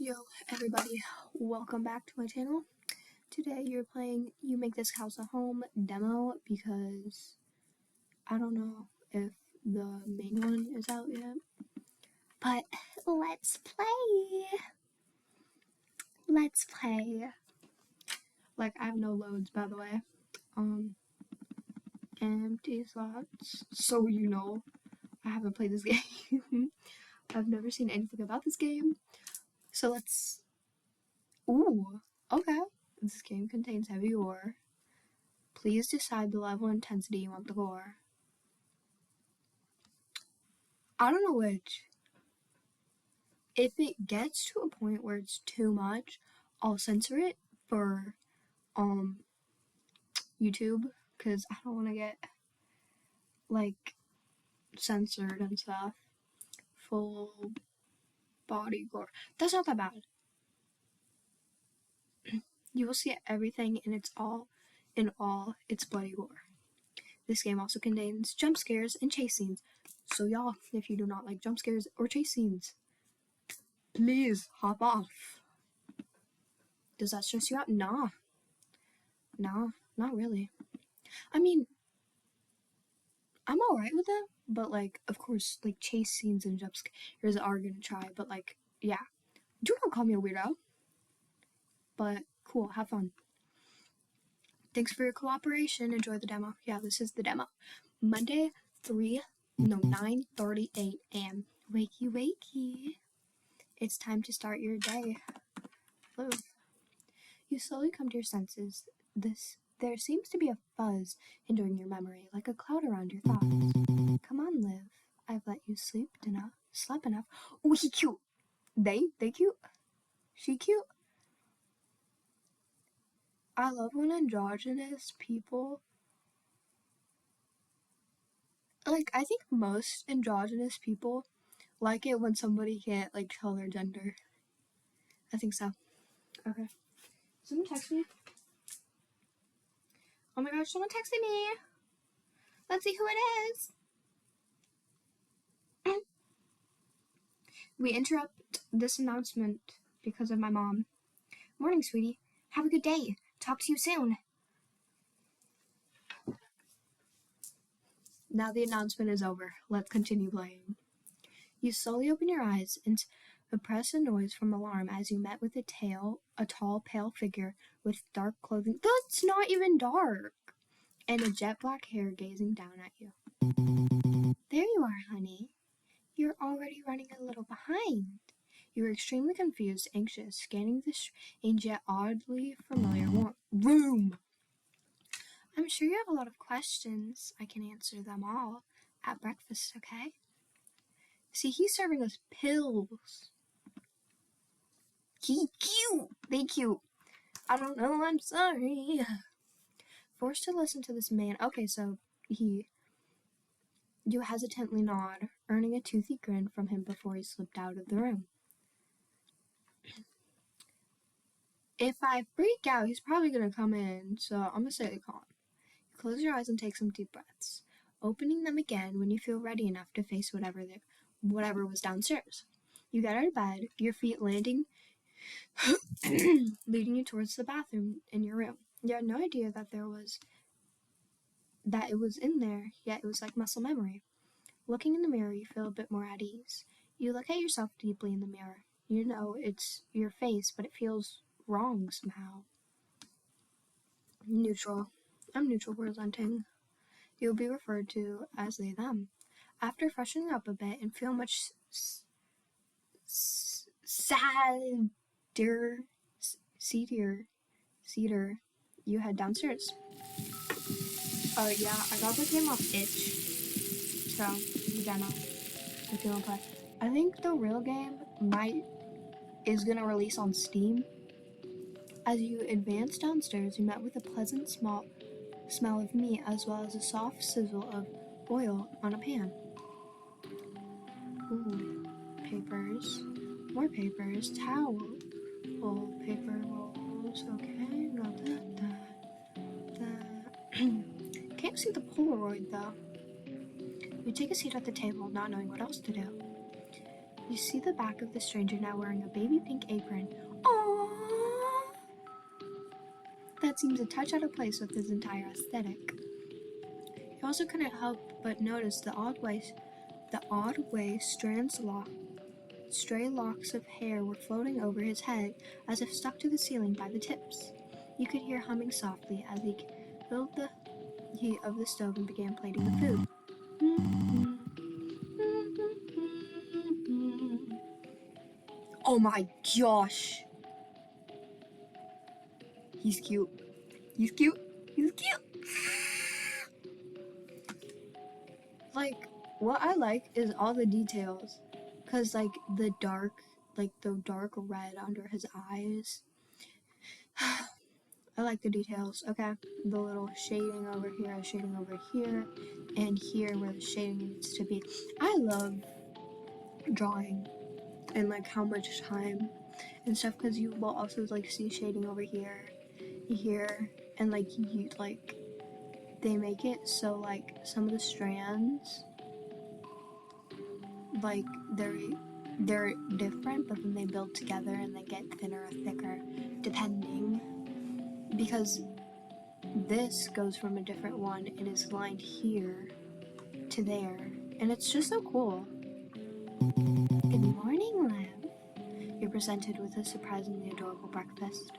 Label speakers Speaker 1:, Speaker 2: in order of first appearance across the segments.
Speaker 1: Yo, everybody, welcome back to my channel. Today you're playing You Make This House a Home demo because I don't know if the main one is out yet. But let's play! Let's play! Like, I have no loads, by the way. Empty slots. So you know, I haven't played this game. I've never seen anything about this game. So let's... Ooh, okay. This game contains heavy ore. Please decide the level of intensity you want the gore. I don't know which. If it gets to a point where it's too much, I'll censor it for YouTube, because I don't want to get like censored and stuff. Full body gore. That's not that bad. You will see everything in all its bloody gore. This game also contains jump scares and chase scenes. So y'all, if you do not like jump scares or chase scenes, please hop off. Does that stress you out? Nah, not really. I mean, I'm alright with them, but like, of course, like chase scenes and jump scares are gonna try, but like, yeah. Do not call me a weirdo. But cool, have fun. Thanks for your cooperation. Enjoy the demo. Yeah, this is the demo. Monday, 9:38 a.m. Wakey, wakey. It's time to start your day. Hello. You slowly come to your senses. There seems to be a fuzz hindering your memory, like a cloud around your thoughts. Come on, Liv. I've let you slept enough. Oh, he cute. They cute. She cute. I love when androgynous people, like, I think most androgynous people like it when somebody can't, like, tell their gender. I think so. Okay. Someone text me. Oh my gosh, someone texted me. Let's see who it is. We interrupt this announcement because of my mom. Morning, sweetie. Have a good day. Talk to you soon. Now the announcement is over. Let's continue playing. You slowly open your eyes and suppress a noise from alarm as you met with a tall, pale figure with dark clothing. That's not even dark! And a jet black hair gazing down at you. There you are, honey. You're already running a little behind. You are extremely confused, anxious, scanning the strange yet oddly familiar room. I'm sure you have a lot of questions. I can answer them all at breakfast, okay? See, he's serving us pills. He cute. They cute. I don't know, I'm sorry. Forced to listen to this man. Okay, so you hesitantly nod, earning a toothy grin from him before he slipped out of the room. If I freak out, he's probably gonna come in, so I'm gonna stay calm. You close your eyes and take some deep breaths, opening them again when you feel ready enough to face whatever was downstairs. You get out of bed, your feet landing, leading you towards the bathroom in your room. You had no idea that it was in there, yet it was like muscle memory. Looking in the mirror, you feel a bit more at ease. You look at yourself deeply in the mirror. You know it's your face, but it feels wrong somehow. Neutral. I'm neutral presenting. You'll be referred to as they, them. After freshening up a bit and feel much cedar, you head downstairs. Yeah, I got the game off itch. So, the demo. If you want to play. I think the real game is gonna release on Steam. As you advance downstairs, you met with a pleasant smell of meat as well as a soft sizzle of oil on a pan. Ooh, papers. More papers. Towel. Paper rolls. Okay, got that. Can't see the Polaroid though. You take a seat at the table, not knowing what else to do. You see the back of the stranger now wearing a baby pink apron. Aww! That seems a touch out of place with his entire aesthetic. You also couldn't help but notice the odd way stray locks of hair were floating over his head as if stuck to the ceiling by the tips. You could hear humming softly as he filled the heat of the stove and began plating the food. Oh my gosh! He's cute. He's cute. He's cute. Like, what I like is all the details. Cause like the dark red under his eyes. I like the details, okay? The little shading over here, and here where the shading needs to be. I love drawing and like how much time and stuff, because you will also like see shading over here, and like they make it so like some of the strands like they're different, but then they build together and they get thinner or thicker depending, because this goes from a different one and is lined here to there, and it's just so cool. Good morning, Lamb. You're presented with a surprisingly adorable breakfast.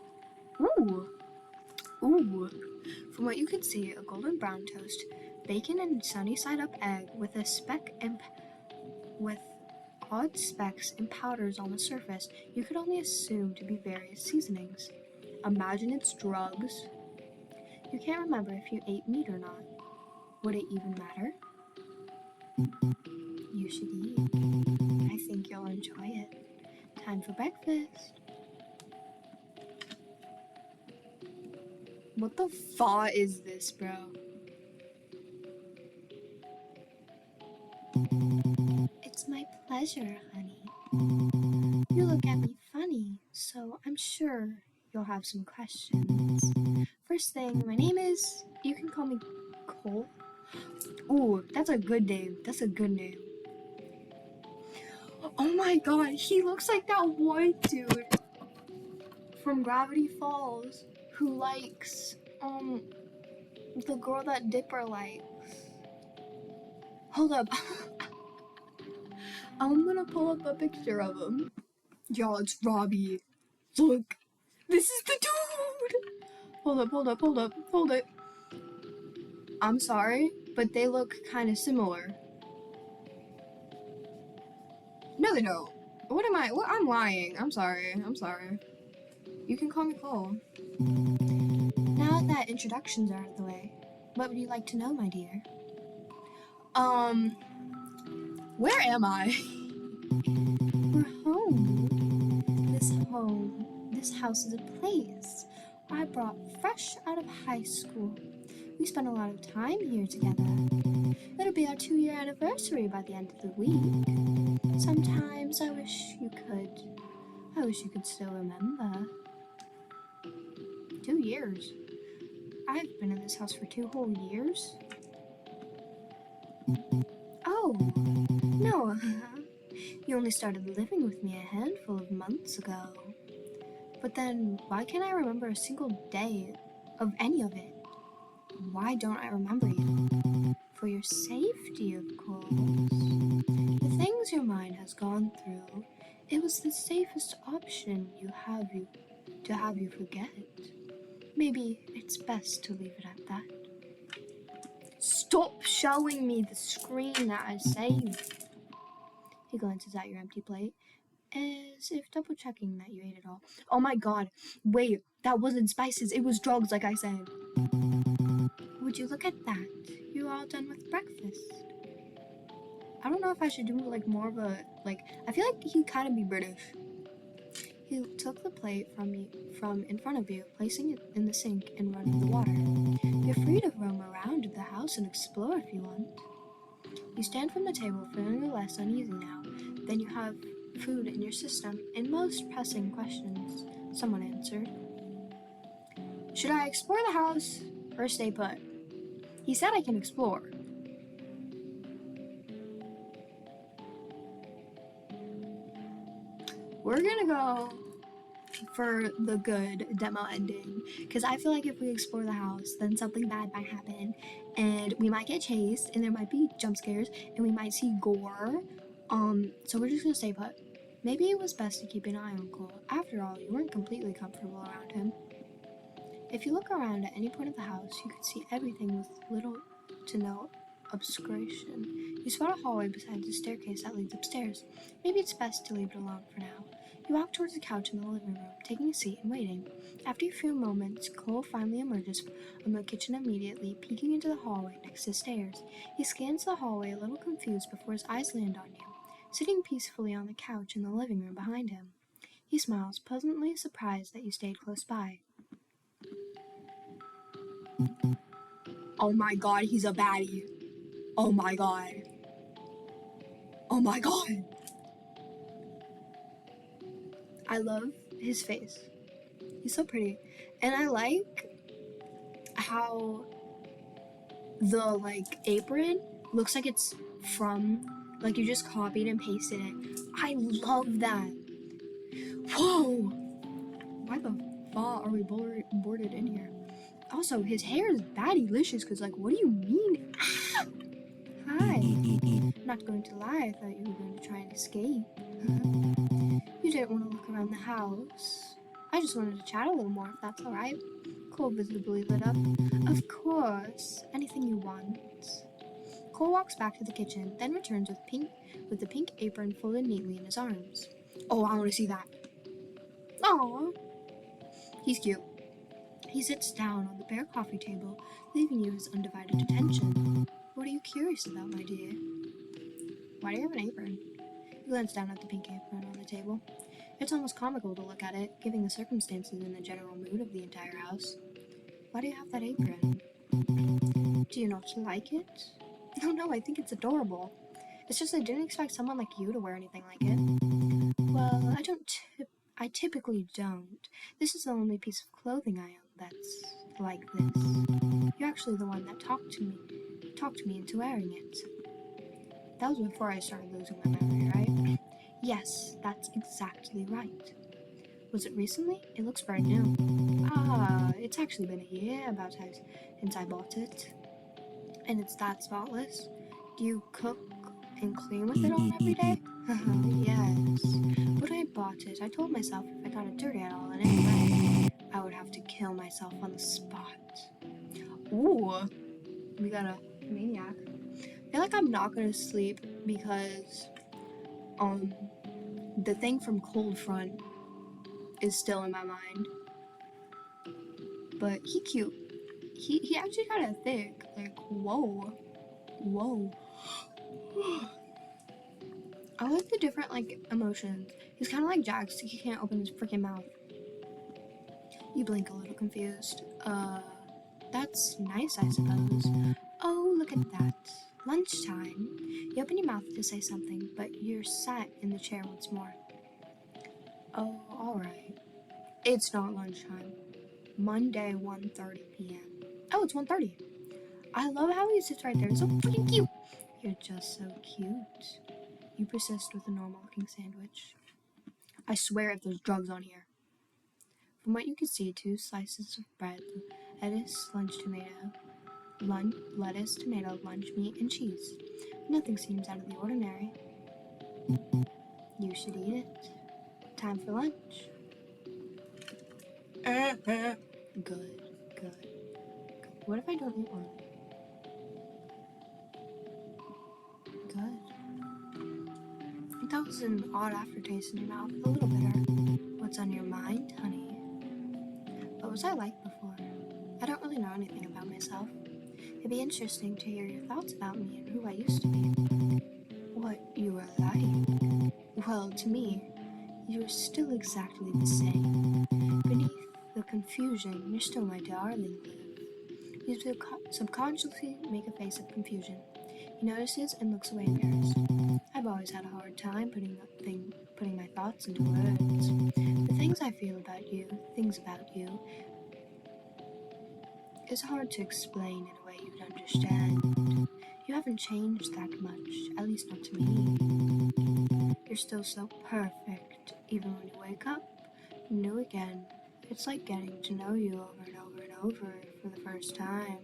Speaker 1: Ooh! From what you can see, a golden brown toast, bacon and sunny side up egg with with odd specks and powders on the surface you could only assume to be various seasonings. Imagine it's drugs. You can't remember if you ate meat or not. Would it even matter? You should eat. I think you'll enjoy it. Time for breakfast. What the fuck is this, bro? It's my pleasure, honey. You look at me funny, so I'm sure you'll have some questions. First thing, my name is... You can call me Cole. Ooh, that's a good name. That's a good name. Oh my god, he looks like that one dude from Gravity Falls who likes, the girl that Dipper likes. Hold up. I'm gonna pull up a picture of him. Y'all, it's Robbie. Look. This is the dude! Hold it. I'm sorry, but they look kind of similar. No, they don't. I'm lying. I'm sorry. You can call me Cole. Now that introductions are out of the way, what would you like to know, my dear? Where am I? We're home. This house is a place I brought fresh out of high school. We spent a lot of time here together. It'll be our 2-year anniversary by the end of the week. Sometimes I wish you could still remember. 2 years? I've been in this house for 2 whole years? Oh, no. You only started living with me a handful of months ago. But then, why can't I remember a single day of any of it? Why don't I remember you? For your safety, of course. The things your mind has gone through, it was the safest option to have you forget. Maybe it's best to leave it at that. Stop showing me the screen that I saved. He glances at your empty plate, as if double checking that you ate it all. Oh my god, wait, that wasn't spices, it was drugs like I said. Would you look at that? You're all done with breakfast. I don't know if I should do like more of a, I feel like he'd kind of be British. He took the plate from in front of you, placing it in the sink and running the water. You're free to roam around the house and explore if you want. You stand from the table, feeling less uneasy now. Then you have food in your system, and most pressing questions, someone answered. Should I explore the house or stay put? He said I can explore. we're gonna go for the good demo ending, because I feel like if we explore the house, then something bad might happen, and we might get chased, and there might be jump scares, and we might see gore. So we're just gonna stay put. Maybe it was best to keep an eye on Cole. After all, you weren't completely comfortable around him. If you look around at any point of the house, you can see everything with little to no obscuration. You spot a hallway beside the staircase that leads upstairs. Maybe it's best to leave it alone for now. You walk towards the couch in the living room, taking a seat and waiting. After a few moments, Cole finally emerges from the kitchen immediately, peeking into the hallway next to the stairs. He scans the hallway a little confused before his eyes land on you, sitting peacefully on the couch in the living room behind him. He smiles, pleasantly surprised that you stayed close by. Oh my god, he's a baddie. Oh my god. Oh my god. I love his face. He's so pretty. And I like how the apron looks like it's from, like, you just copied and pasted it. I love that. Whoa. Why the fuck are we boarded in here? Also, his hair is bad-delicious, because, like, what do you mean? Ah! Hi. Not going to lie, I thought you were going to try and escape. You didn't want to look around the house. I just wanted to chat a little more, if that's alright. Cole visibly lit up. Of course. Anything you want. Cole walks back to the kitchen, then returns with the pink apron folded neatly in his arms. Oh, I want to see that. Aww. He's cute. He sits down on the bare coffee table, leaving you his undivided attention. What are you curious about, my dear? Why do you have an apron? You glance down at the pink apron on the table. It's almost comical to look at it, given the circumstances and the general mood of the entire house. Why do you have that apron? Do you not like it? No, I think it's adorable. It's just I didn't expect someone like you to wear anything like it. Well, I typically don't. This is the only piece of clothing I own that's like this. You're actually the one that talked me into wearing it. That was before I started losing my memory, right? Yes, that's exactly right. Was it recently? It looks brand new. It's actually been a year since I bought it. And it's that spotless? Do you cook and clean with it on every day? Yes. But I bought it. I told myself if I got it dirty at all in any way, I would have to kill myself on the spot. Ooh, we got a maniac. I feel like I'm not gonna sleep because the thing from Cold Front is still in my mind. But he cute. He actually kind of thick. Like, whoa. I like the different, emotions. He's kind of like Jax. He can't open his freaking mouth. You blink a little confused. That's nice, I suppose. Oh, look at that. Lunchtime. You open your mouth to say something, but you're sat in the chair once more. Oh, alright. It's not lunchtime. Monday, 1:30 p.m. Oh, it's 1:30. I love how he sits right there. It's so freaking cute. You're just so cute. You persist with a normal-looking sandwich. I swear if there's drugs on here. From what you can see, 2 slices of bread, lettuce, tomato, lunch meat, and cheese. Nothing seems out of the ordinary. You should eat it. Time for lunch. Good. What if I don't eat one? Good. That was an odd aftertaste in your mouth, a little bitter. What's on your mind, honey? What was I like before? I don't really know anything about myself. It'd be interesting to hear your thoughts about me and who I used to be. What you were like? Well, to me, you were still exactly the same. Beneath the confusion, you're still my darling, Liv. You subconsciously make a face of confusion. He notices and looks away embarrassed. I've always had a hard time putting my thoughts into words. The things I feel about you, things about you, is hard to explain in a way you'd understand. You haven't changed that much, at least not to me. You're still so perfect even when you wake up, new again. It's like getting to know you over and over and over for the first time.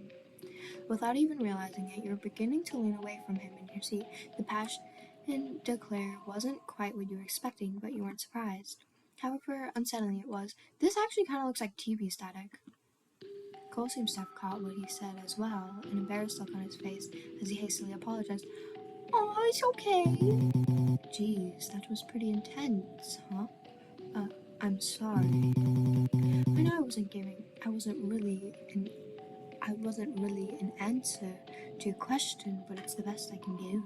Speaker 1: Without even realizing it, you're beginning to lean away from him in your seat. The passion declare wasn't quite what you were expecting, but you weren't surprised. However unsettling it was, this actually kind of looks like TV static. Cole seems to have caught what he said as well, an embarrassed look on his face as he hastily apologized. Oh, it's okay. Geez, that was pretty intense, huh? I'm sorry. I know I wasn't really an answer to your question, but it's the best I can give.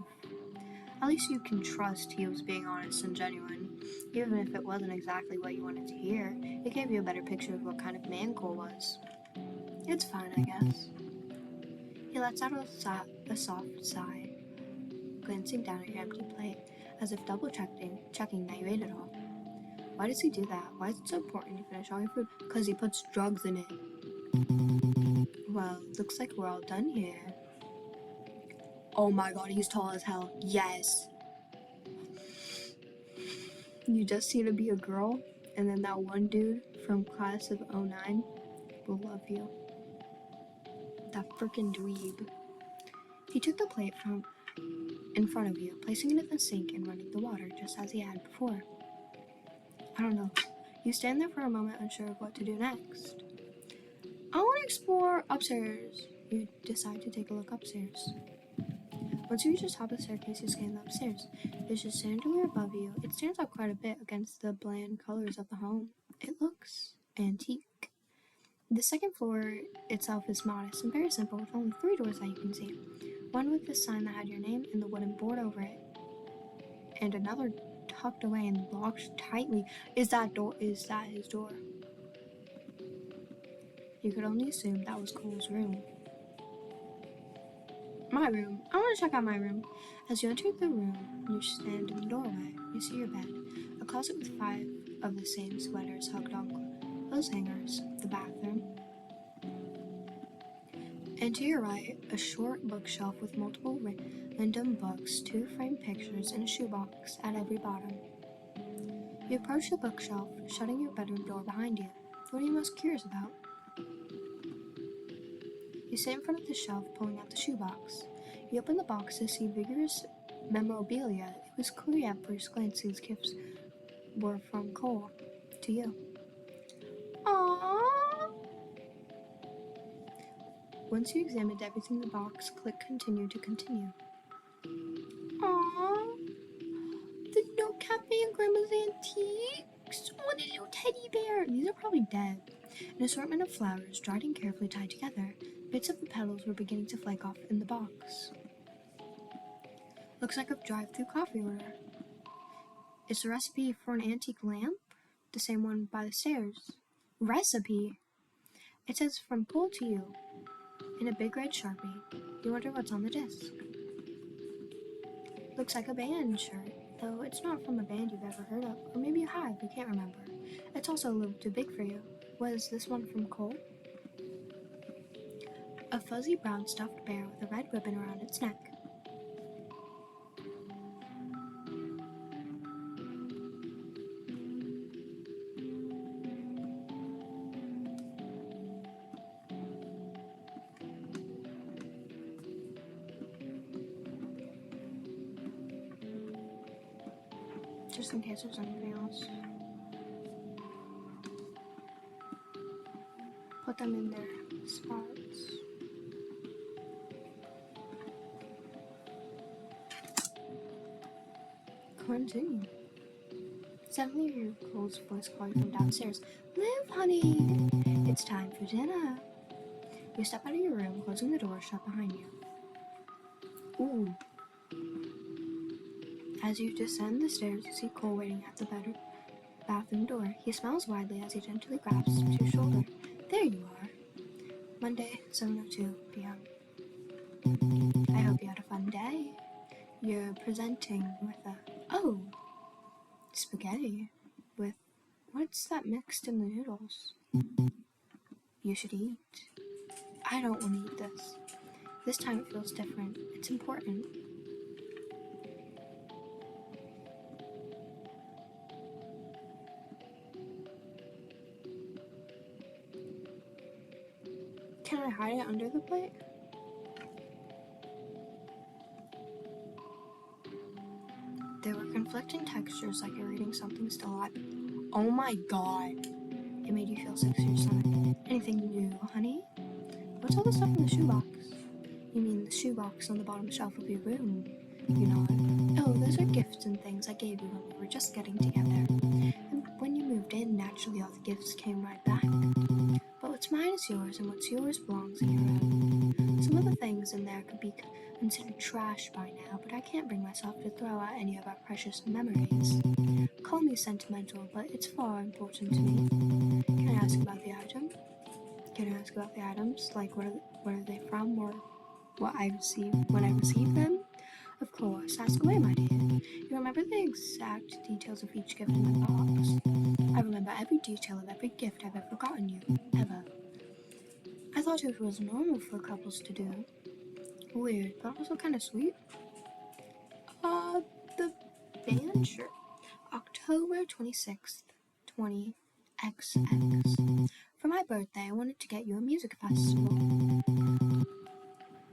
Speaker 1: At least you can trust he was being honest and genuine, even if it wasn't exactly what you wanted to hear. It gave you a better picture of what kind of man Cole was. It's fine, I guess. He lets out a soft sigh, glancing down at your empty plate, as if checking that you ate it all. Why does he do that? Why is it so important you finish all your food? Because he puts drugs in it. Well, looks like we're all done here. Oh my god, he's tall as hell. Yes. You just seem to be a girl, and then that one dude from class of '09 will love you. That frickin' dweeb. He took the plate from in front of you, placing it in the sink and running the water, just as he had before. I don't know. You stand there for a moment, unsure of what to do next. I want to explore upstairs. You decide to take a look upstairs. Once you reach the top of the staircase, you scan the upstairs. There's a chandelier above you. It stands out quite a bit against the bland colors of the home. It looks antique. The second floor itself is modest and very simple, with only 3 doors that you can see. One with the sign that had your name and the wooden board over it, and another tucked away and locked tightly. Is that his door? You could only assume that was Cole's room. My room. I want to check out my room. As you enter the room, you stand in the doorway. You see your bed, a closet with 5 of the same sweaters hooked on clothes hangers, the bathroom, and to your right, a short bookshelf with multiple random books, 2 framed pictures, and a shoebox at every bottom. You approach the bookshelf, shutting your bedroom door behind you. What are you most curious about? You sit in front of the shelf, pulling out the shoebox. You open the box to see vigorous memorabilia. It was clear at first glance these gifts were from Cole to you. Aww. Once you examined everything in the box, click Continue to continue. Aww. The Note Cafe and Grandma's Antiques. Oh, the little teddy bear. These are probably dead. An assortment of flowers, dried and carefully tied together. Bits of the petals were beginning to flake off in the box. Looks like a drive-through coffee order. It's a recipe for an antique lamp, the same one by the stairs. Recipe? It says from Cole to you, in a big red Sharpie. You wonder what's on the disc. Looks like a band shirt, though it's not from a band you've ever heard of, or maybe you have, you can't remember. It's also a little too big for you. Was this one from Cole? A fuzzy brown stuffed bear with a red ribbon around its neck. Just in case there's anything else. Put them in their spots. Continue. Suddenly you hear Cole's voice calling from downstairs. Liv, honey! It's time for dinner. You step out of your room, closing the door shut behind you. Ooh. As you descend the stairs, you see Cole waiting at the bathroom door. He smiles widely as he gently grasps your shoulder. There you are. Monday, 7:02 p.m. I hope you had a fun day. You're presenting with spaghetti with, what's that mixed in the noodles? You should eat. I don't want to eat this. This time it feels different. It's important. Can I hide it under the plate? There were conflicting textures like you're reading something still alive. Oh my god. It made you feel sick to your stomach. Anything new, honey? What's all the stuff in the shoebox? You mean the shoebox on the bottom shelf of your room? You know. Oh, those are gifts and things I gave you when we were just getting together. And when you moved in, naturally all the gifts came right back. But what's mine is yours, and what's yours belongs in your room. Some of the things in there could be considered trash by now, but I can't bring myself to throw out any of our precious memories. Call me sentimental, but it's far important to me. Can I ask about the item? Can I ask about the items? Like, where are they from, or what I received when I received them? Of course, ask away, my dear. You remember the exact details of each gift in my box? I remember every detail of every gift I've ever gotten you, ever. I thought it was normal for couples to do. Weird, but also kind of sweet. The band shirt. October 26th, 20XX. For my birthday, I wanted to get you a music festival.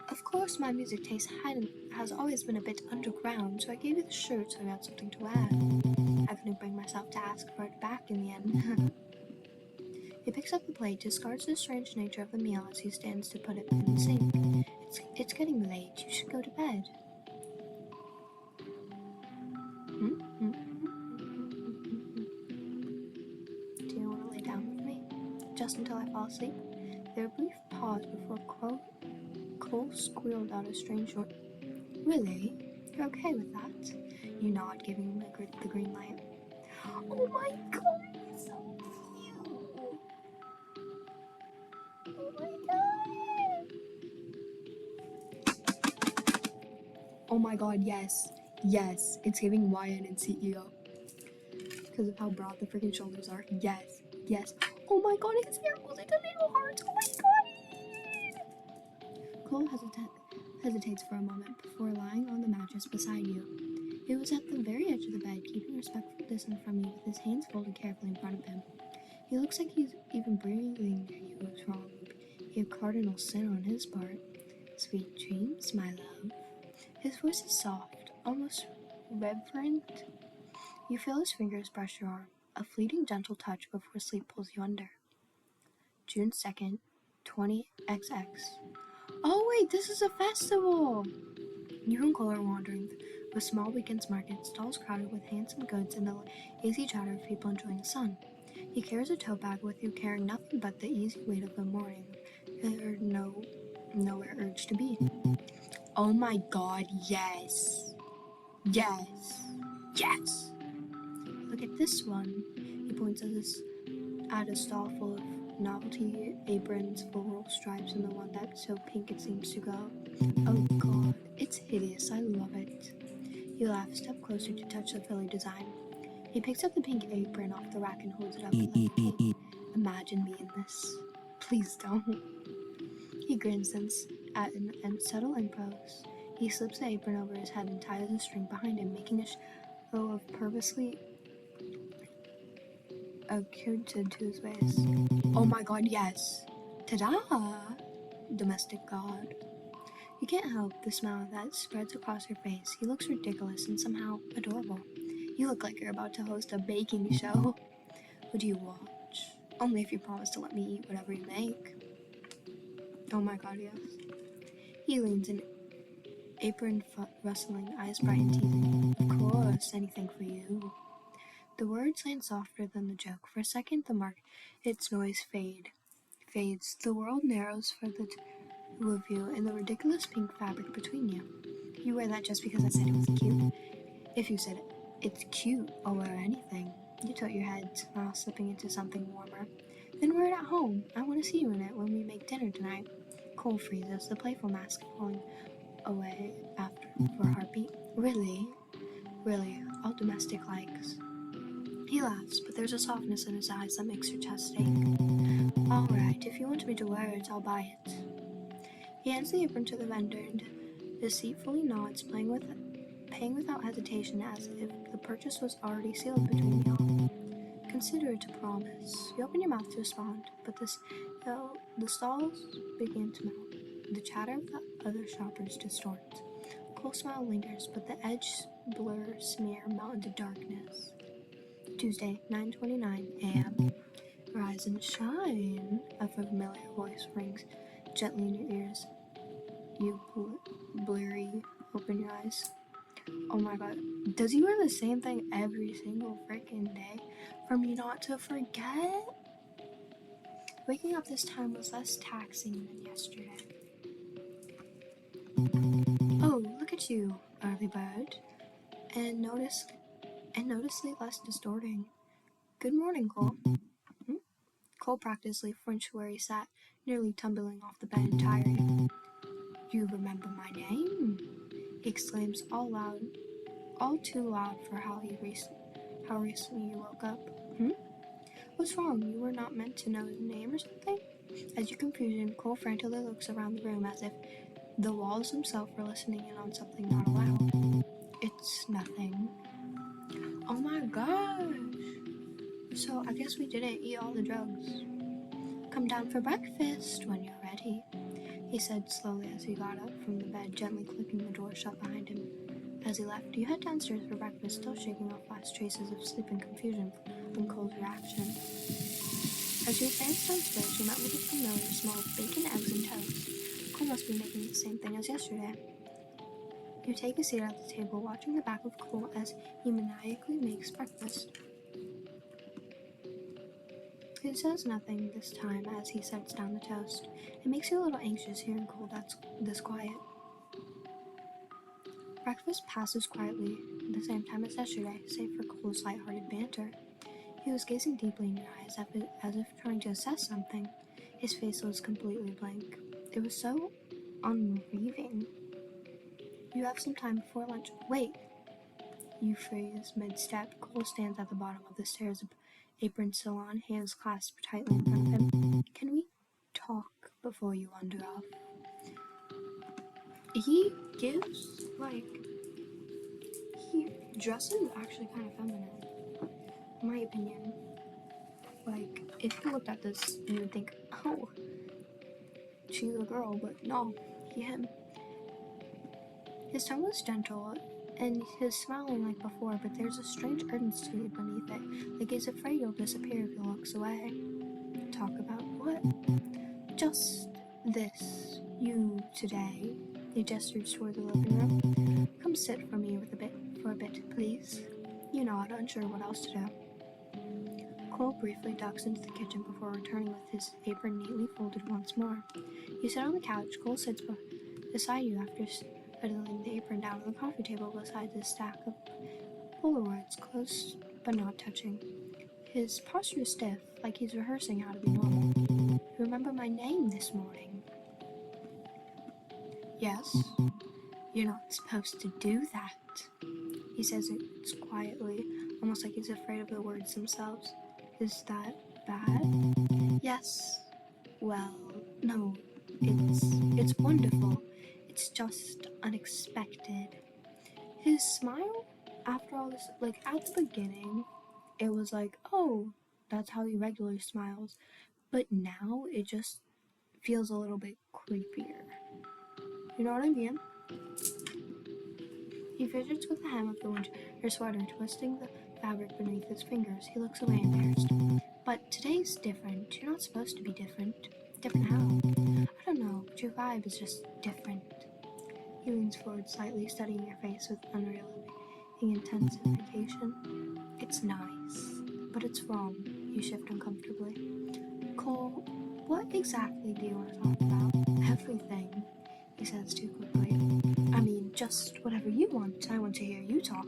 Speaker 1: Of course, my music taste has always been a bit underground, so I gave you the shirt so I had something to wear. I couldn't bring myself to ask for it back in the end. He picks up the plate, discards the strange nature of the meal as he stands to put it in the sink. It's getting late. You should go to bed. Do you want to lay down with me? Just until I fall asleep? There was a brief pause before Cole squealed out a strange noise. Really? You're okay with that? You nod, giving him the green light. Oh my god, he's so cute! Oh my god! Oh my god, yes. Yes, it's giving YN and CEO. Because of how broad the freaking shoulders are. Yes, yes. Oh my god, his hair goes into little hearts. Oh my god! Cole hesitates for a moment before lying on the mattress beside you. He was at the very edge of the bed, keeping respectful distance from you with his hands folded carefully in front of him. He looks like he's even breathing near you. What's wrong? A cardinal sin on his part. Sweet dreams, my love. His voice is soft, almost reverent. You feel his fingers brush your arm, a fleeting gentle touch before sleep pulls you under. June 2nd, 20XX. Oh wait, this is a festival! You and Cole are wandering the small weekend's market, stalls crowded with handsome goods and the easy chatter of people enjoying the sun. He carries a tote bag with you, carrying nothing but the easy weight of the morning. There's nowhere urge to be. Oh my god, yes! Yes! Yes! Look at this one. He points at a stall full of novelty aprons, floral stripes, and the one that's so pink it seems to go. Oh god, it's hideous. I love it. He laughs, step closer to touch the frilly design. He picks up the pink apron off the rack and holds it up like, hey, imagine me in this. Please don't. He grins and subtle impose. He slips the apron over his head and ties a string behind him, making a show of purposely accustomed to his ways. Oh my god, yes! Ta-da! Domestic god. You can't help the smile that spreads across your face. He looks ridiculous and somehow adorable. You look like you're about to host a baking show. Would you watch? Only if you promise to let me eat whatever you make. Oh my god, yes. He leans in, apron rustling, eyes bright and teasing. Of course, anything for you. The words land softer than the joke. For a second, its noise fades. The world narrows for the two of you and the ridiculous pink fabric between you. You wear that just because I said it was cute? If you said it's cute, I'll wear anything. You tilt your head, smile slipping into something warmer. Then wear it at home. I want to see you in it when we make dinner tonight. Cole freezes, the playful mask falling away after for a heartbeat. Really? Really, all domestic likes. He laughs, but there's a softness in his eyes that makes your chest ache. Alright, if you want me to wear it, I'll buy it. He hands the apron to the vendor and deceitfully nods, paying without hesitation as if the purchase was already sealed between y'all. consider it a promise. You open your mouth to respond, but the stalls begin to melt. The chatter of the other shoppers distorts. Cole's smile lingers, but the edge blur smear melt into darkness. Tuesday, 9:29 a.m. Rise and shine, a familiar voice rings gently in your ears. You bleary open your eyes. Oh my god, does he wear the same thing every single freaking day for me not to forget? Waking up this time was less taxing than yesterday. Oh, look at you, early bird, and noticeably less distorting. Good morning, Cole. Cole practically flinched where he sat, nearly tumbling off the bed entirely. You remember my name? He exclaims all too loud for how recently you woke up. What's wrong? You were not meant to know his name or something? As you confusion, Cole frantically looks around the room as if the walls themselves were listening in on something not allowed. It's nothing. Oh my gosh! So I guess we didn't eat all the drugs. Come down for breakfast when you're ready, he said slowly as he got up from the bed, gently clicking the door shut behind him. As he left, you head downstairs for breakfast, still shaking off last traces of sleep and confusion from Cole's reaction. As you advance downstairs, you met with a familiar smell of bacon, eggs, and toast. Cole must be making the same thing as yesterday. You take a seat at the table, watching the back of Cole as he maniacally makes breakfast. He says nothing this time as he sets down the toast. It makes you a little anxious hearing Cole that's this quiet. Breakfast passes quietly, at the same time as yesterday, save for Cole's light-hearted banter. He was gazing deeply in your eyes, as if trying to assess something. His face was completely blank. It was so unnerving. You have some time before lunch. Wait! You freeze mid-step. Cole stands at the bottom of the stairs, apron still on, hands clasped tightly in front of him. Can we talk before you wander off? He dresses actually kind of feminine, in my opinion. Like, if you looked at this, you would think, oh, she's a girl, but no, him. His tone was gentle, and he's smiling like before, but there's a strange urgency beneath it, like he's afraid you'll disappear if he looks away. Talk about what? Just this. You today. He gestures toward the living room. Come sit for me for a bit, please. You nod, unsure what else to do. Cole briefly ducks into the kitchen before returning with his apron neatly folded once more. You sit on the couch. Cole sits beside you after settling the apron down on the coffee table beside a stack of Polaroids, close but not touching. His posture is stiff, like he's rehearsing how to be normal. You remember my name this morning? Yes. You're not supposed to do that. He says it quietly, almost like he's afraid of the words themselves. Is that bad? Yes. Well, no. It's wonderful. It's just unexpected. His smile, after all this, like at the beginning, it was like, oh, that's how he regularly smiles. But now it just feels a little bit creepier. You know what I mean? He fidgets with the hem of the winter sweater, twisting the fabric beneath his fingers. He looks away embarrassed. But today's different. You're not supposed to be different. Different how? I don't know, but your vibe is just different. He leans forward slightly, studying your face with unrelenting intensification. It's nice, but it's wrong. You shift uncomfortably. Cole, what exactly do you want to talk about? Everything, he says too quickly. I mean, just whatever you want. I want to hear you talk.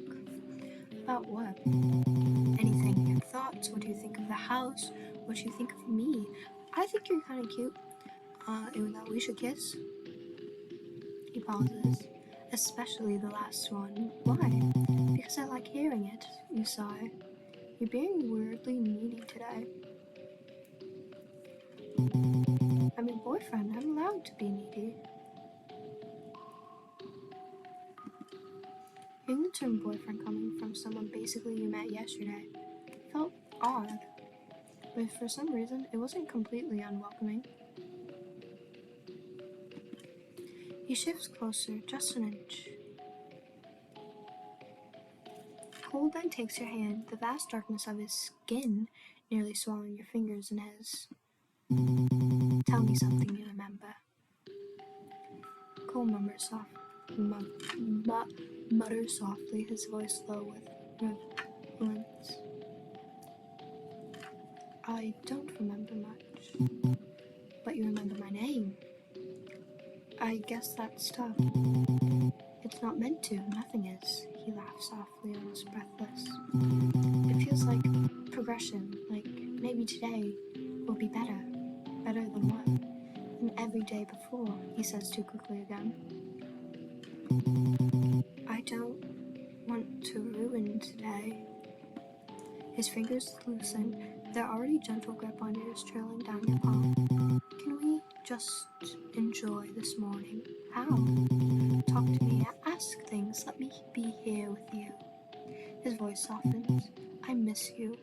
Speaker 1: About what? Anything. Your thoughts. What do you think of the house? What do you think of me? I think you're kind of cute. And that we should kiss. He pauses. Especially the last one. Why? Because I like hearing it. You sigh. You're being weirdly needy today. I'm your boyfriend. I'm allowed to be needy. Hearing the term boyfriend coming from someone basically you met yesterday felt odd, but for some reason it wasn't completely unwelcoming. He shifts closer, just an inch. Cole then takes your hand, the vast darkness of his skin nearly swallowing your fingers in his. Tell me something you remember. Cole mutters softly, his voice low with reverence. I don't remember much, but you remember my name. I guess that's tough. It's not meant to, nothing is. He laughs softly, almost breathless. It feels like progression, like maybe today will be better. Better than what? Than every day before, he says too quickly again. I don't want to ruin today. His fingers loosen, their already gentle grip on yours trailing down your palm. Can we just enjoy this morning? How? Talk to me, ask things, let me be here with you. His voice softens. I miss you,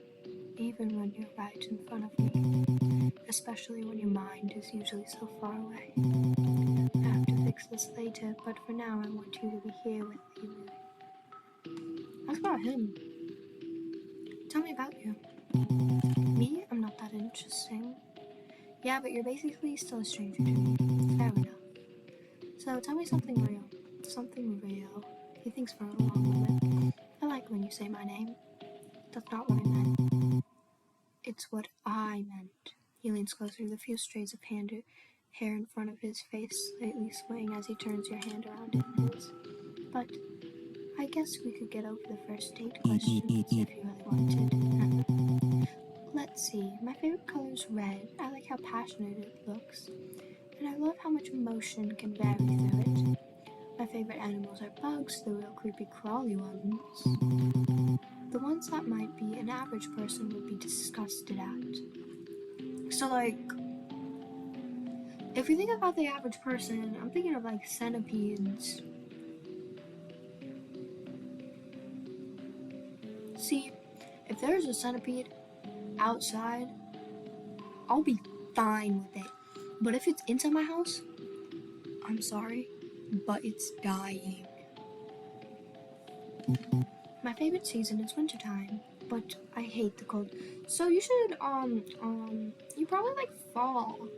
Speaker 1: even when you're right in front of me, especially when your mind is usually so far away. I have to fix this later, but for now I want you to be here with you. Ask about him. Tell me about you. Me? I'm not that interesting. Yeah, but you're basically still a stranger to me. Fair enough. So tell me something real. Something real. He thinks for a long moment. I like when you say my name. That's not what I meant. It's what I meant. He leans closer, the few strays of hair in front of his face slightly swaying as he turns your hand around in his. But I guess we could get over the first date questions if you really wanted. Let's see. My favorite color is red. I like how passionate it looks. And I love how much emotion can vary through it. My favorite animals are bugs, the real creepy crawly ones. The ones that might be an average person would be disgusted at. So like, if you think about the average person, I'm thinking of like centipedes. See, if there's a centipede outside, I'll be fine with it. But if it's inside my house, I'm sorry, but it's dying. My favorite season is wintertime, but I hate the cold. So you should, you probably like fall.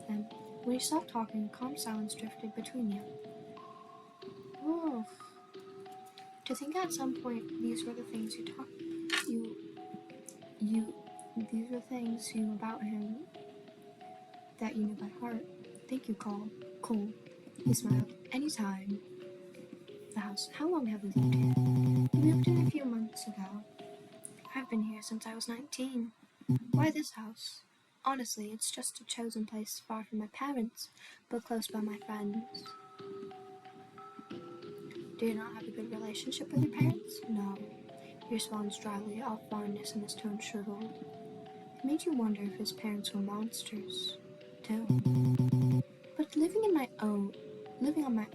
Speaker 1: Then, when you stopped talking, calm silence drifted between you. Oh, to think at some point these were the things these were things you about him that you knew by heart. Thank you, Cole. He smiled. Anytime. The house. How long have we lived here? We moved in a few months ago. I've been here since I was 19. Why this house? Honestly, it's just a chosen place far from my parents, but close by my friends. Do you not have a good relationship with your parents? No. He responds dryly, all fondness in his tone shriveled. It made you wonder if his parents were monsters, too. But living on my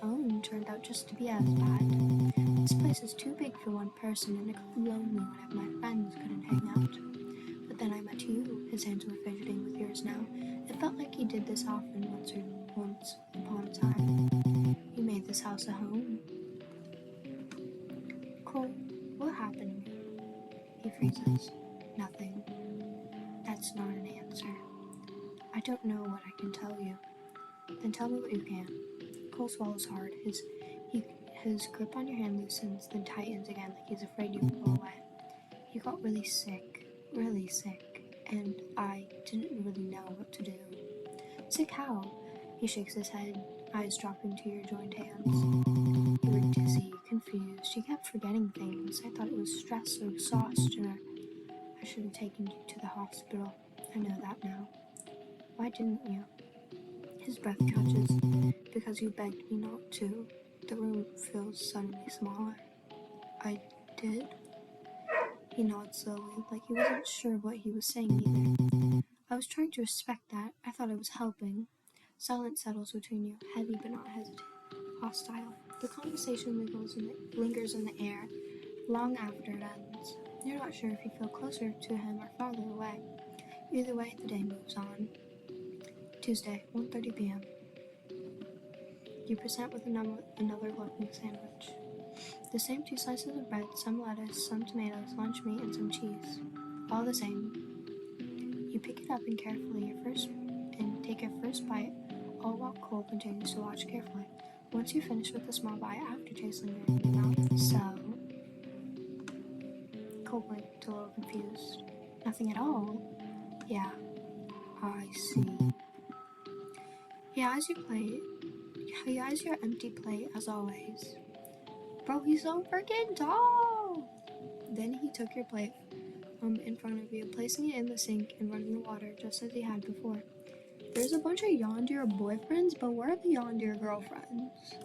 Speaker 1: own turned out just to be as bad. This place is too big for one person, and it got lonely whenever my friends couldn't hang out. But then I met you. His hands were fidgeting with yours now. It felt like he did this often once upon a time. You made this house a home. Cole, what happened to me? He freezes. Nothing. That's not an answer. I don't know what I can tell you. Then tell me what you can. Cole swallows hard. His grip on your hand loosens, then tightens again like he's afraid you will pull away. You got really sick, and I didn't really know what to do. Sick how? He shakes his head, eyes dropping to your joined hands. You were dizzy, confused. You kept forgetting things. I thought it was stress or exhaustion, or I should have taken you to the hospital. I know that now. Why didn't you? His breath catches. Because you begged me not to. The room feels suddenly smaller. I did? He nods slowly, like he wasn't sure what he was saying either. I was trying to respect that. I thought I was helping. Silence settles between you, heavy but not hostile. The conversation lingers in the air long after it ends. You're not sure if you feel closer to him or farther away. Either way, the day moves on. Tuesday, 1:30 p.m. You present with another looking sandwich. The same 2 slices of bread, some lettuce, some tomatoes, lunch meat, and some cheese. All the same. You pick it up and take your first bite, all while Cole continues to watch carefully. Once you finish with a small bite, aftertaste lingering in your mouth. So, Cole blinked, a little confused. Nothing at all? Yeah, I see. He eyes your empty plate as always. Bro, he's so freaking tall! Then he took your plate in front of you, placing it in the sink and running the water just as he had before. There's a bunch of Yondir boyfriends, but where are the Yondir girlfriends?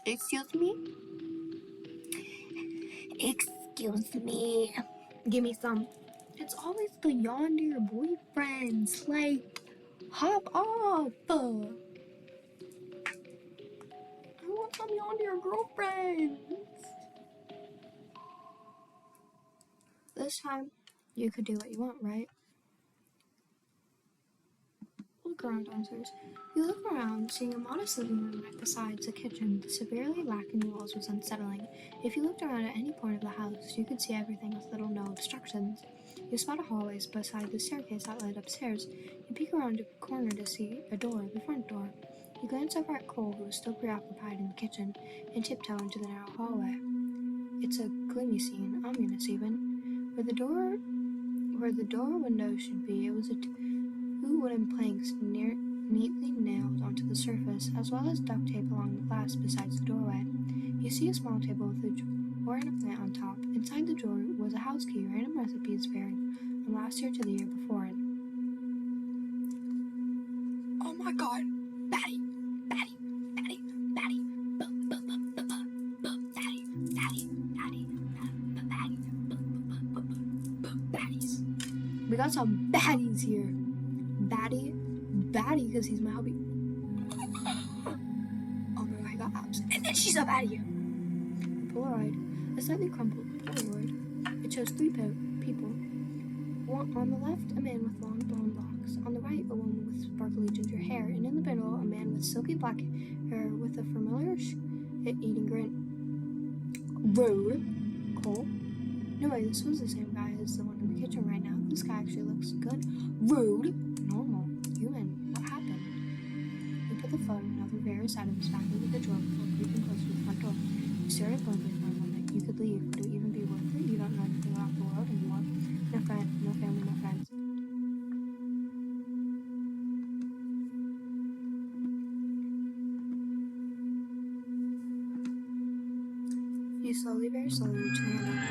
Speaker 1: Excuse me? Excuse me. Give me some. It's always the Yondir boyfriends. Like, hop off. I want some Yondir girlfriends. This time, you could do what you want, right? Look around downstairs. You look around, seeing a modest living room right beside the kitchen. The severely lacking walls was unsettling. If you looked around at any point of the house, you could see everything with little no obstructions. You spot a hallway beside the staircase that led upstairs. You peek around a corner to see a door, the front door. You glance over at Cole, who was still preoccupied in the kitchen, and tiptoe into the narrow hallway. It's a gloomy scene, ominous even. Where the door window should be, it was two wooden planks neatly nailed onto the surface, as well as duct tape along the glass besides the doorway. You see a small table with a drawer and a plant on top. Inside the drawer was a house key, random recipes varying from last year to the year before it. Oh my god! Batty! Batty! Batty! Batty! Baddies. We got some baddies here. Batty, because he's my hubby. Oh my god, I got abs. And then she's a baddie. A Polaroid, a slightly crumpled Polaroid. It shows 3 people. One on the left, a man with long blonde locks. On the right, a woman with sparkly ginger hair. And in the middle, a man with silky black hair with a familiar eating grin. Rude. Cole? No way, this was the same guy as the one in the kitchen right now. This guy actually looks good. Rude. Normal. Human. What happened? You put the phone and other various items back into the drawer before creeping close to the front door. You stare at blankly for a moment. You could leave. Would it even be worth it? You don't know anything about the world anymore. No friend, no family, no friends. You slowly, very slowly reach your hand out.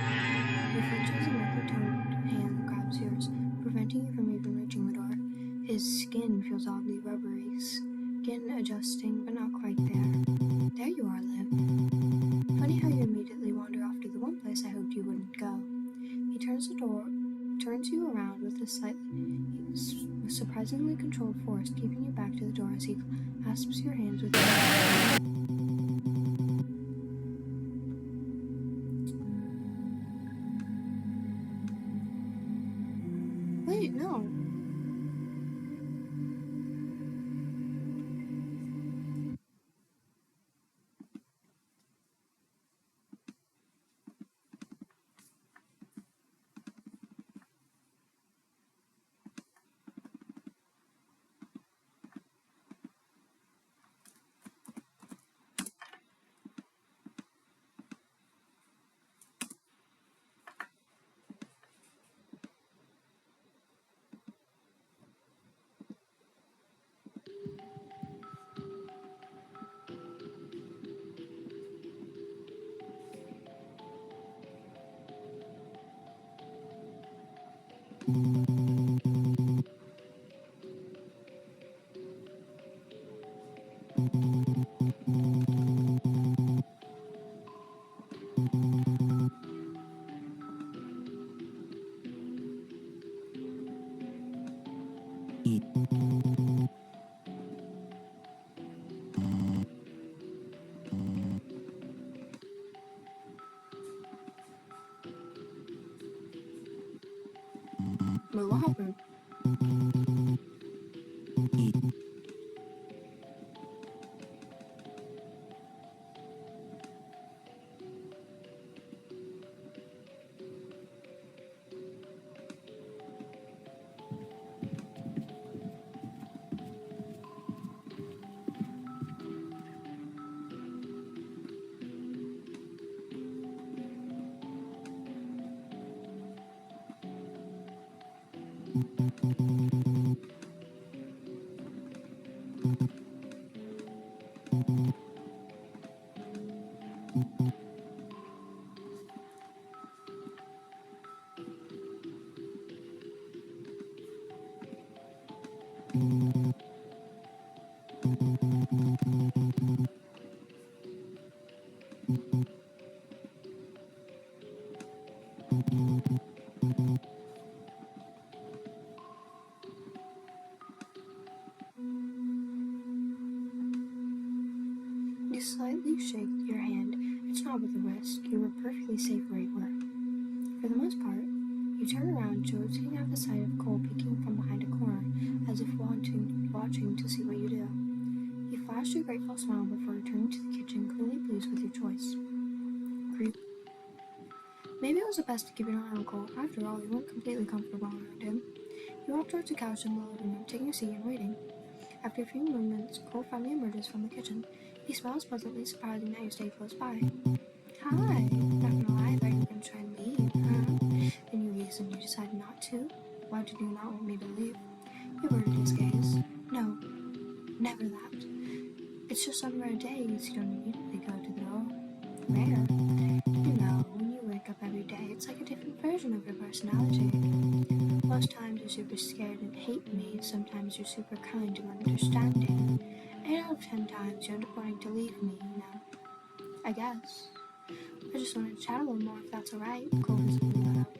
Speaker 1: Your flinches and microtoned hand grabs yours, preventing you from even reaching the door. His skin feels oddly rubbery, skin adjusting, but not quite there. There you are, Liv. Funny how you immediately wander off to the one place I hoped you wouldn't go. He turns you around with a surprisingly controlled force, keeping you back to the door as he clasps your hands with Wait, no. Wait, what happened? You slightly shake your hand. It's not with a wrist. You were perfectly safe where you were. For the most part, you turn around, jolting out the sight of Cole peeking from behind a corner, as if watching to see what you do. You flash a grateful smile before returning to the kitchen, clearly pleased with your choice. Creep. Maybe it was best to keep an eye on Cole. After all, you weren't completely comfortable around him. You walk towards the couch in the living room, taking a seat and waiting. After a few moments, Cole finally emerges from the kitchen. He smiles pleasantly, surprising that you stay close by. Hi. Not gonna lie, I thought you were gonna try and leave. Any reason you decided not to? Why did you not want me to leave? He averted his gaze. No, never that. It's just on rare days you don't immediately go to the door. Rare? You know, when you wake up every day, it's like a different version of your personality. Most times you're super scared and hate me, sometimes you're super kind and understanding. 8 out of 10 times you end up wanting to leave me, you know. I guess. I just wanted to chat a little more if that's alright. Cole visibly got up.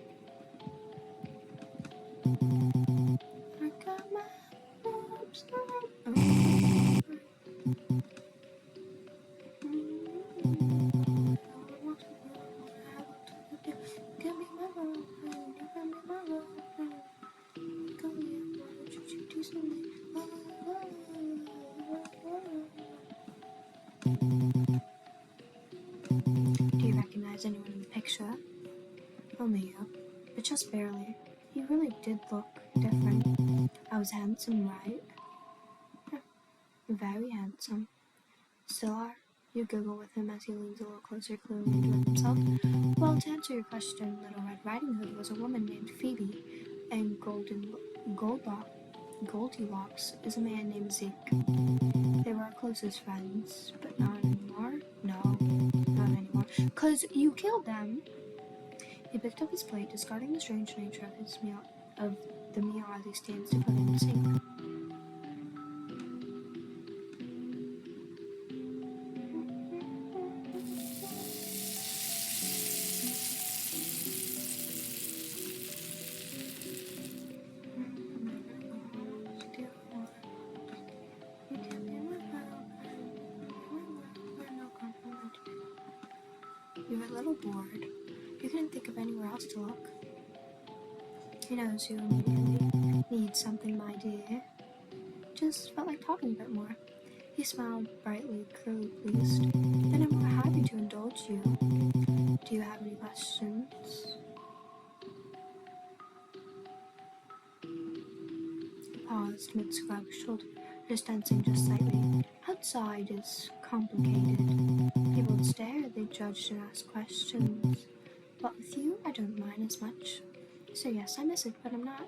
Speaker 1: I got my hopes up. Do you recognize anyone in the picture? Only you, but just barely. You really did look different. I was handsome, right? Very handsome. Still are? You giggle with him as he leans a little closer, clearly enjoying himself. Well, to answer your question, Little Red Riding Hood was a woman named Phoebe, and Goldilocks is a man named Zeke. They were our closest friends, but not anymore? No, not anymore. 'Cause you killed them! He picked up his plate, discarding the strange nature of the meal as he stands to put it in the sink. You were a little bored. You couldn't think of anywhere else to look. He knows you immediately. Need something, my dear. Just felt like talking a bit more. He smiled brightly, clearly pleased. Then I'm more happy to indulge you. Do you have any questions? He paused mid-scrub, shoulder distancing just slightly. Outside is complicated. People would stare, they judged and asked questions. But with you, I don't mind as much. So yes, I miss it, but not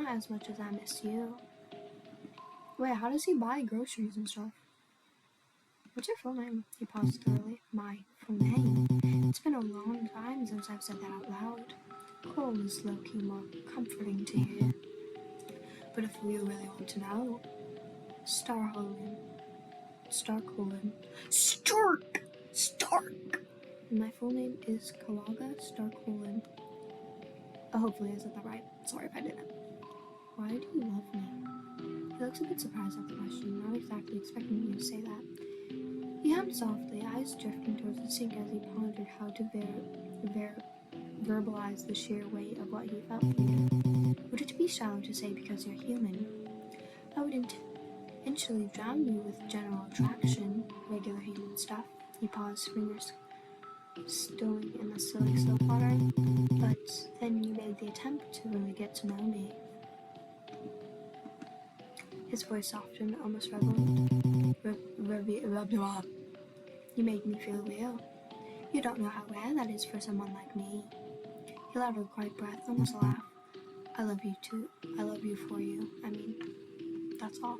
Speaker 1: as much as I miss you. Wait, how does he buy groceries and stuff? What's your full name? He paused thoroughly. My full name? It's been a long time since I've said that out loud. Cole is low-key more comforting to hear. But if you really want to know, Stark! My full name is Kalaga Starkholin. Hopefully I said that right. Sorry if I didn't. Why do you love me? He looks a bit surprised at the question, not exactly expecting you to say that. He hummed softly, eyes drifting towards the sink as he pondered how to verbalize the sheer weight of what he felt for you. Would it shallow to say because you're human. I wouldn't intentionally drown you with general attraction, regular human stuff. He paused, fingers stowing in the silly soap water. But then you made the attempt to really get to know me. His voice softened, almost reverent. You made me feel real. You don't know how rare that is for someone like me. He let out a quiet breath, almost a laugh. I love you too. I love you for you. I mean, that's all.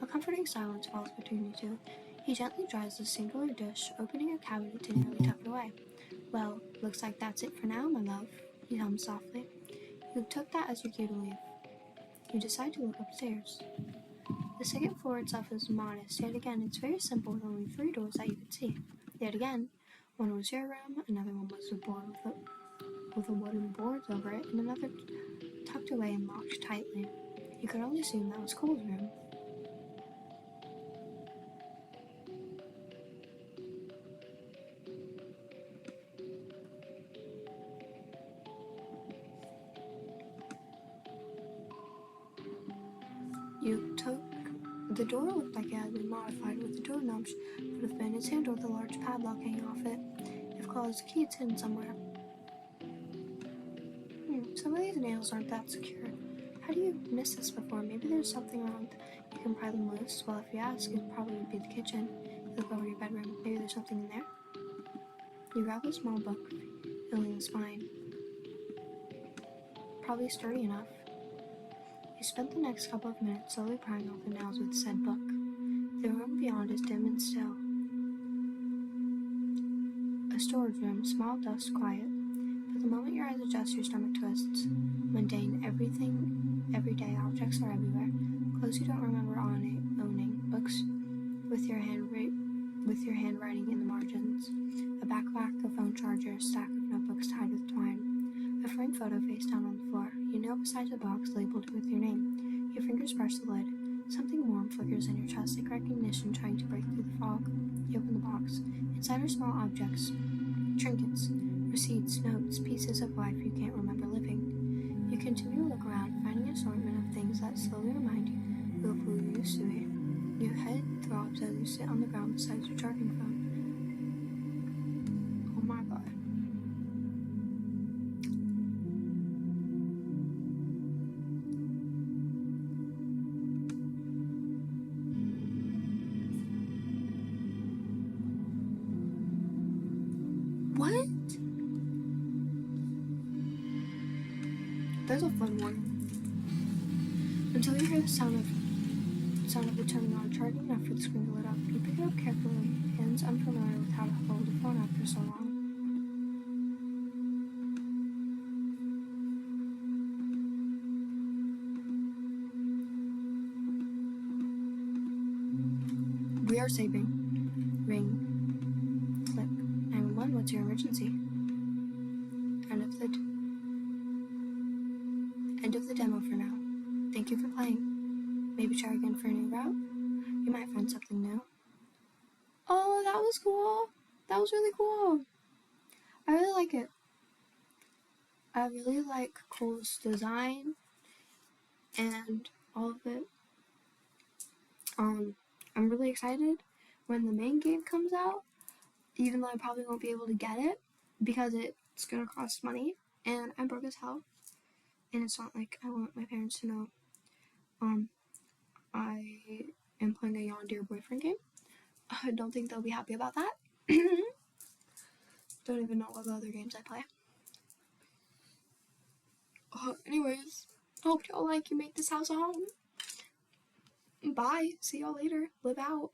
Speaker 1: A comforting silence falls between you two. He gently dries the singular dish, opening a cabinet to nearly tuck it away. Well, looks like that's it for now, my love, he hummed softly. You took that as your cue to leave. You decide to look upstairs. The second floor itself is modest, yet again it's very simple with only 3 doors that you could see. Yet again, one was your room, another one was a board with a wooden boards over it, and another tucked away and locked tightly. You could only assume that was Cole's room. The door looked like it had been modified, with the doorknob would have been its handle with a large padlock hanging off it. If Claw's key, it's hidden somewhere. Some of these nails aren't that secure. How do you miss this before? Maybe there's something wrong. You can pry them loose. Well, if you ask, it probably would be the kitchen. You look over your bedroom. Maybe there's something in there. You grab a small book, feeling the spine. Probably sturdy enough. You spent the next couple of minutes slowly prying off the nails with said book. The room beyond is dim and still. A storage room, small, dust, quiet. But the moment your eyes adjust, your stomach twists. Mundane, everyday objects are everywhere. Clothes you don't remember owning. Books with your handwriting in the margins. A backpack, a phone charger, a stack of notebooks tied with twine. A framed photo face down on the floor. You kneel beside a box labeled with your name. Your fingers brush the lid. Something warm flickers in your chest, like recognition trying to break through the fog. You open the box. Inside are small objects. Trinkets, receipts, notes, pieces of life you can't remember living. You continue to look around, finding an assortment of things that slowly remind you of who you used to be. Your head throbs as you sit on the ground beside your charging phone. Oh my god. What? There's a fun one. Until you hear the sound of it turning on, charging enough for the screen to lit up. You pick it up carefully, hands unfamiliar with how to hold a phone after so long. We are saving. Ring. Click. 911, what's your emergency? End of the demo for now. Thank you for playing. Maybe try again for a new route. You might find something new. Oh, that was cool. That was really cool. I really like it. I really like Cole's design and all of it. I'm really excited when the main game comes out, even though I probably won't be able to get it because it's gonna cost money and I'm broke as hell. And it's not like I want my parents to know I am playing a Yondeer boyfriend game. I don't think they'll be happy about that. Don't even know what other games I play. Anyways, I hope y'all like you make this house a home. Bye. See y'all later. Live out.